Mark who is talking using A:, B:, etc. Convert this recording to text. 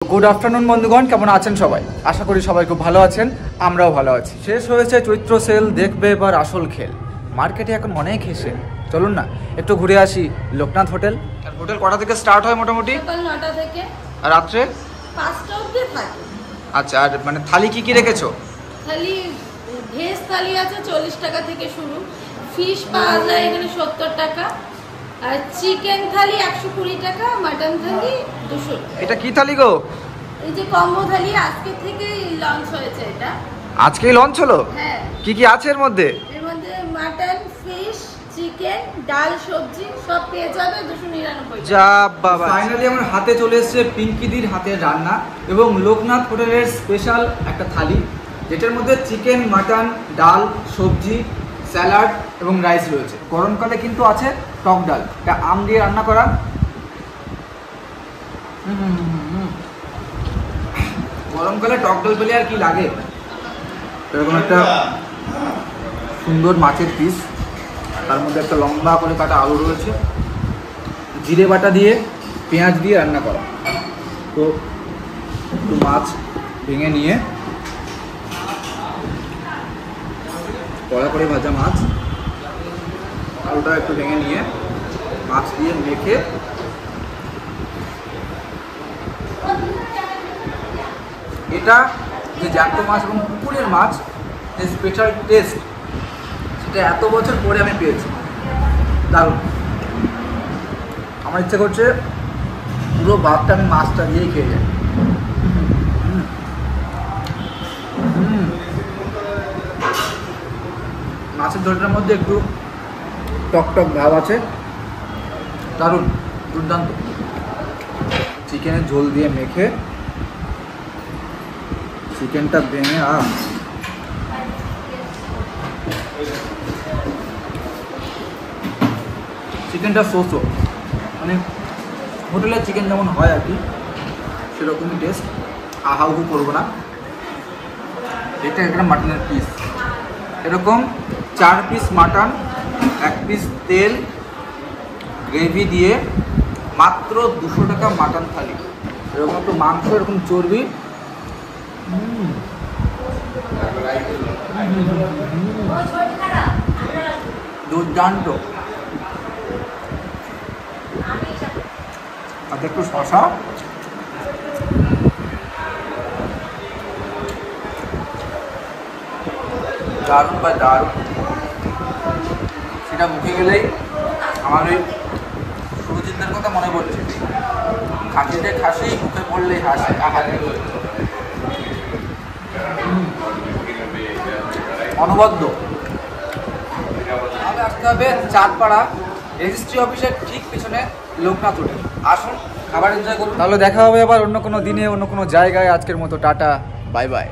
A: Good afternoon बंधुगण केमन आছেন সবাই आशा करी सबाई खूब भालो आছেন আমরাও ভালো আছি। শেষ হয়েছে চৈত্র সেল, দেখবে এবার আসল খেল। মার্কেটে এখন অনেক হেসে, চলুন না একটু ঘুরে আসি লোকনাথ হোটেল। হোটেল কটা থেকে স্টার্ট হয় মোটামুটি?
B: সকাল 9টা থেকে
A: আর রাত্রে
B: 5টা অবধি থাকে।
A: আচ্ছা, আর মানে থালি কি কি রেখেছো?
B: থালি ভেজ থালি আছে 40 টাকা থেকে শুরু, ফিশ পাওয়া যায় এখানে 70 টাকা, আর চিকেন থালি 120 টাকা, মাটন থালি 200 টাকা।
A: এটা কি থালি গো?
B: এই যে কম্বো থালি আজকে থেকেই লঞ্চ হয়েছে। এটা
A: আজকেই লঞ্চ হলো?
B: হ্যাঁ।
A: কি কি আছে এর মধ্যে?
B: এর মধ্যে মাটন, ফিশ, চিকেন, ডাল, সবজি সব পেয়ে যাবে 299 টাকা।
A: যা বাবা, ফাইনালি আমার হাতে চলে এসেছে পিঙ্কিদির হাতের রান্না এবং লোকনাথ হোটেলের স্পেশাল একটা থালি, যেটার মধ্যে চিকেন, মাটন, ডাল, সবজি, স্যালাড এবং রাইস রয়েছে। গরমকালে কিন্তু আছে টক ডাল, এটা আম দিয়ে রান্না করা। গরমকালে টক ডাল পেলে আর কি লাগে। এরকম একটা সুন্দর মাছের পিস, তার মধ্যে একটা লম্বা করে কাটা আলু রয়েছে, জিরে বাটা দিয়ে পেঁয়াজ দিয়ে রান্না করা। তো একটু মাছ ভেঙে নিয়ে, কড়া করে ভাজা মাছ, আলুটা একটু ভেঙে নিয়ে মাছ দিয়ে মেখে এটা যে জ্যান্ত মাছ এবং পুকুরের মাছ, যে স্পেশাল টেস্ট, সেটা এত বছর পরে আমি পেয়েছি। দারুণ। আমার ইচ্ছে করছে পুরো ভাতটা আমি মাছটা দিয়েই খেয়ে যাই। মাছের ঝোলটার মধ্যে একটু টক টক ভাব আছে, দারুণ, দুর্দান্ত। চিকেনের ঝোল দিয়ে মেখে চিকেনটা ভেঙে চিকেনটা সোসো, মানে হোটেলের চিকেন যেমন হয় আর কি, সেরকমই টেস্ট। আহাউহু করবো না। এটা একটা মাটনের পিস, এরকম 4 পিস মাটন, 1 পিস তেল, গ্রেভি দিয়ে মাত্র 200 টাকা মাটন থালি। এরকম একটু মাংস, এরকম চর্বি, দুর্দান্ত। আর একটু শশা, দারুণ বা দারুণ। সেটা মুখে গেলেই আমার ওই সুরজিতের কথা মনে পড়ছে, খাসিতে খাসি মুখে পড়লেই হাসি। অনবদ্য। আমাকে আসতে হবে চাঁদপাড়া রেজিস্ট্রি অফিসের ঠিক পিছনে লোকনাথ হোটেল। আসুন, খাবার এনজয় করুন। তাহলে দেখা হবে আবার অন্য কোনো দিনে, অন্য কোনো জায়গায়। আজকের মতো টাটা, বাই বাই।